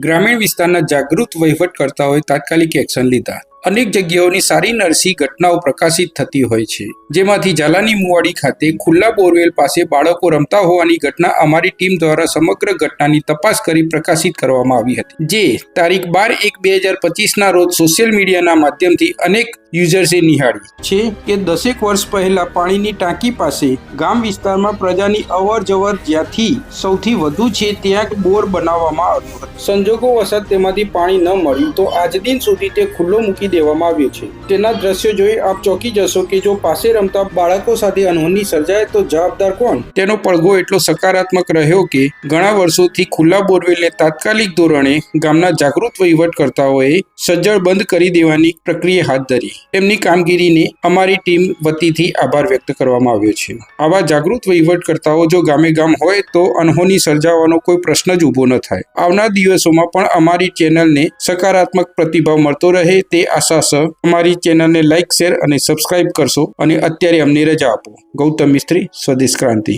ગ્રામીણ વિસ્તારના જાગૃત વહીવટકર્તાઓએ તાત્કાલિક એક્શન લીધા। અનેક જગ્યાઓની સારી નરસી ઘટનાઓ પ્રકાશિત થતી હોય છે, જેમાંથી ઝાલાની મુવાડી ખાતે ખુલ્લા બોરવેલ પાસે બાળકો રમતા હોવાની ઘટના અમારી ટીમ દ્વારા સમગ્ર ઘટનાની તપાસ કરી પ્રકાશિત કરવામાં આવી હતી, જે તારીખ 12/1/2025ના રોજ સોશિયલ મીડિયાના માધ્યમથી અનેક યુઝર્સે નિહાળી છે કે 10 વર્ષ પહેલા પાણીની ટાંકી પાસે ગામ વિસ્તારમાં પ્રજાની અવર જવર જ્યાંથી સૌથી વધુ છે ત્યાં બોર બનાવવામાં આવ્યો હતો। સંજોગોવશાત તેમાંથી પાણી ન મળ્યું તો આજ દિન સુધી તે ખુલ્લો મૂકી દેવામાં આવ્યો છે। તેના દ્રશ્યો જોઈ આપ ચોંકી જશો કે જો પાસે રમતા બાળકો સાથે અનહોની સર્જાય તો જવાબદાર કોણ? તેનો પડઘો એટલો સકારાત્મક રહ્યો કે ઘણા વર્ષોથી ખુલ્લા બોરવેલને તાત્કાલિક ધોરણે ગામના જાગૃત વહીવટકર્તાઓએ સજ્જડ બંધ કરી દેવાની પ્રક્રિયા હાથ ધરી। તેમની કામગીરીને અમારી ટીમ વતીથી આભાર વ્યક્ત કરવામાં આવ્યો છે। આવા જાગૃત વહીવટકર્તાઓ જો ગામે ગામ હોય તો અનહોની સર્જાવાનો કોઈ પ્રશ્ન જ ઊભો ન થાય। આવનાર દિવસોમાં પણ અમારી ચેનલને સકારાત્મક પ્રતિભાવ મળતો રહે તે આશા છે। અમારી ચેનલને લાઇક, શેર અને સબસ્ક્રાઇબ કરશો અને અત્યારે અમને રજા આપો। ગૌતમ મિસ્ત્રી, સ્વદેશ ક્રાંતિ।